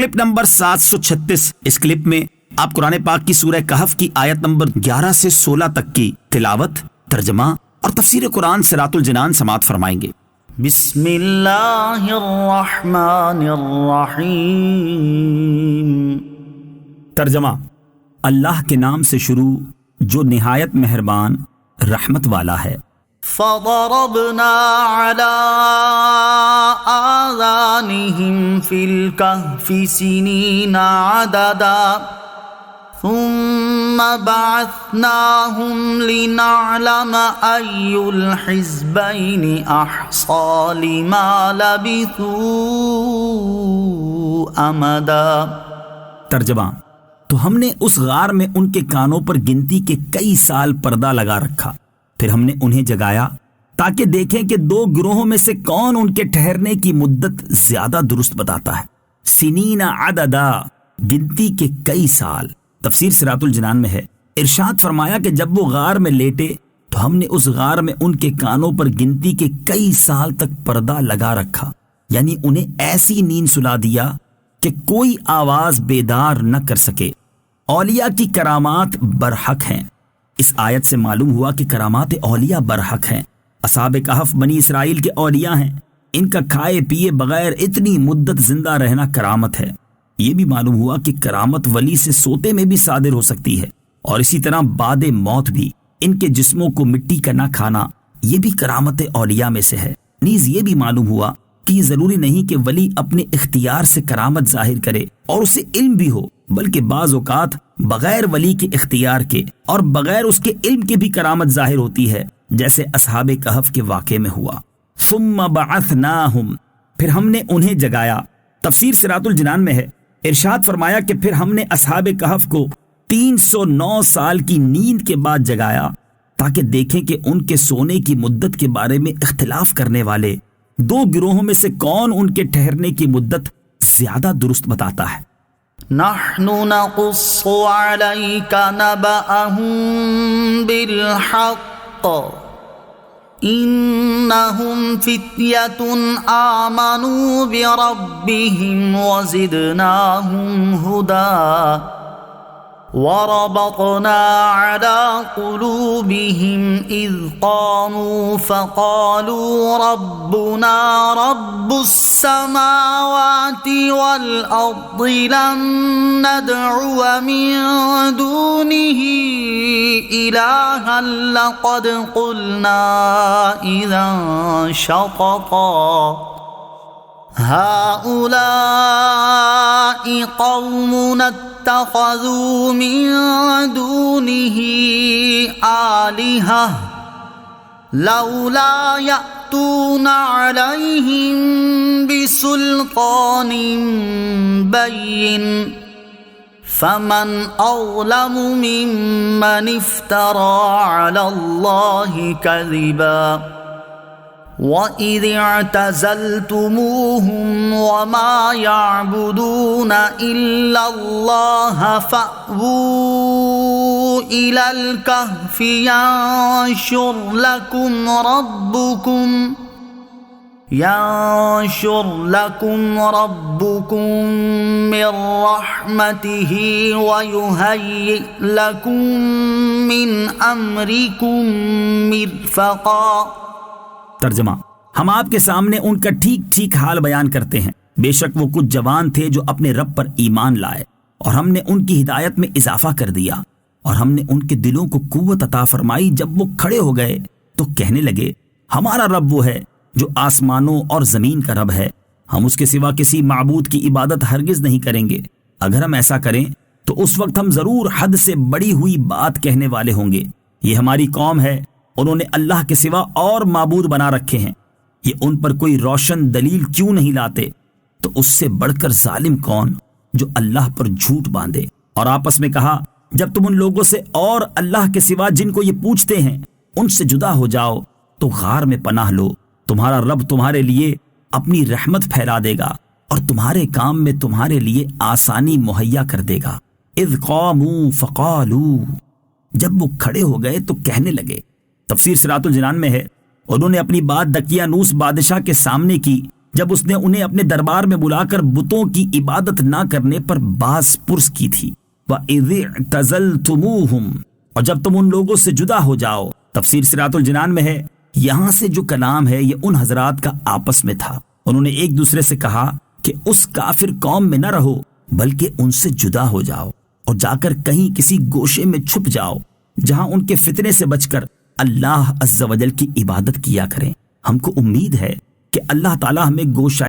Clip number 736۔ اس clip میں آپ قرآن پاک کی سورہ کہف کی آیت نمبر 11 سے 16 تک کی تلاوت، ترجمہ اور تفسیر قرآن صراط الجنان سماعت فرمائیں گے۔ بسم اللہ الرحمن الرحیم۔ ترجمہ: اللہ کے نام سے شروع جو نہایت مہربان رحمت والا ہے۔ فضربنا على آذانهم في الكهف سنين عددا ثم بعثناهم لنعلم أي الحزبين أحصى لما لبثوا أمدا۔ ترجمہ: تو ہم نے اس غار میں ان کے کانوں پر گنتی کے کئی سال پردہ لگا رکھا، پھر ہم نے انہیں جگایا تاکہ دیکھیں کہ دو گروہوں میں سے کون ان کے ٹھہرنے کی مدت زیادہ درست بتاتا ہے۔ سنین عددا، گنتی کے کئی سال۔ تفسیر صراط الجنان میں ہے، ارشاد فرمایا کہ جب وہ غار میں لیٹے تو ہم نے اس غار میں ان کے کانوں پر گنتی کے کئی سال تک پردہ لگا رکھا، یعنی انہیں ایسی نیند سلا دیا کہ کوئی آواز بیدار نہ کر سکے۔ اولیاء کی کرامات برحق ہیں۔ اس آیت سے معلوم ہوا کہ کرامات اولیاء برحق ہیں۔ اصحاب کہف بنی اسرائیل کے اولیاء ہیں، ان کا کھائے پیے بغیر اتنی مدت زندہ رہنا کرامت ہے۔ یہ بھی معلوم ہوا کہ کرامت ولی سے سوتے میں بھی صادر ہو سکتی ہے، اور اسی طرح بعد موت بھی ان کے جسموں کو مٹی کا نہ کھانا یہ بھی کرامت اولیاء میں سے ہے۔ نیز یہ بھی معلوم ہوا کہ یہ ضروری نہیں کہ ولی اپنے اختیار سے کرامت ظاہر کرے اور اسے علم بھی ہو، بلکہ بعض اوقات بغیر ولی کے اختیار کے اور بغیر اس کے علم کے بھی کرامت ظاہر ہوتی ہے، جیسے اصحاب کہف کے واقعے میں ہوا۔ ثم بعثناہم، پھر ہم نے انہیں جگایا۔ تفسیر صراط الجنان میں ہے، ارشاد فرمایا کہ پھر ہم نے اصحاب کہف کو 309 سال کی نیند کے بعد جگایا تاکہ دیکھیں کہ ان کے سونے کی مدت کے بارے میں اختلاف کرنے والے دو گروہوں میں سے کون ان کے ٹھہرنے کی مدت زیادہ درست بتاتا ہے۔ نحن نقص عليك نبأهم بالحق إنهم فتية آمنوا بربهم وزدناهم هدى وربطنا على قلوبهم إذ قاموا فقالوا ربنا رب السماوات والأرض لن ندعو من دونه إلها لقد قلنا إذا شططا هؤلاء قومنا اتخذوا من دونه آلهة لولا يأتون عليهم بسلطان بين فمن أظلم ممن افترى على الله كذبا وَإِذِ اعْتَزَلْتُمُوهُمْ وَمَا يَعْبُدُونَ إِلَّا اللَّهَ فَأْوُوا إِلَى الْكَهْفِ يَنشُرْ لَكُمْ رَبُّكُمْ مِنْ رَحْمَتِهِ وَيُهَيِّئْ لَكُمْ مِنْ أَمْرِكُمْ مِرْفَقًا۔ ترجمہ: ہم آپ کے سامنے ان کا ٹھیک ٹھیک حال بیان کرتے ہیں۔ بے شک وہ کچھ جوان تھے جو اپنے رب پر ایمان لائے، اور ہم نے ان کی ہدایت میں اضافہ کر دیا، اور ہم نے ان کے دلوں کو قوت عطا فرمائی۔ جب وہ کھڑے ہو گئے تو کہنے لگے، ہمارا رب وہ ہے جو آسمانوں اور زمین کا رب ہے، ہم اس کے سوا کسی معبود کی عبادت ہرگز نہیں کریں گے۔ اگر ہم ایسا کریں تو اس وقت ہم ضرور حد سے بڑی ہوئی بات کہنے والے ہوں گے۔ یہ ہماری قوم ہے، انہوں نے اللہ کے سوا اور معبود بنا رکھے ہیں، یہ ان پر کوئی روشن دلیل کیوں نہیں لاتے؟ تو اس سے بڑھ کر ظالم کون جو اللہ پر جھوٹ باندھے۔ اور آپس میں کہا، جب تم ان لوگوں سے اور اللہ کے سوا جن کو یہ پوچھتے ہیں ان سے جدا ہو جاؤ تو غار میں پناہ لو، تمہارا رب تمہارے لیے اپنی رحمت پھیلا دے گا اور تمہارے کام میں تمہارے لیے آسانی مہیا کر دے گا۔ اذ قاموا فقالوا، جب وہ کھڑے ہو گئے تو کہنے لگے۔ تفسیر صراط الجنان میں ہے، انہوں نے اپنی بات دقیانوس بادشاہ کے سامنے کی جب اس نے انہیں اپنے دربار میں بلا کر بتوں کی عبادت نہ کرنے پر باز پرس کی تھی۔ وَإِذِ اعْتَزَلْتُمُوهُمْ، اور جب تم ان لوگوں سے جدا ہو جاؤ۔ تفسیر صراط الجنان میں ہے، یہاں سے جو کلام ہے یہ ان حضرات کا آپس میں تھا۔ انہوں نے ایک دوسرے سے کہا کہ اس کافر قوم میں نہ رہو بلکہ ان سے جدا ہو جاؤ اور جا کر کہیں کسی گوشے میں چھپ جاؤ جہاں ان کے فتنے سے بچ کر اللہ عز و جل کی عبادت کیا کریں۔ ہم کو امید ہے کہ اللہ تعالی ہمیں گوشہ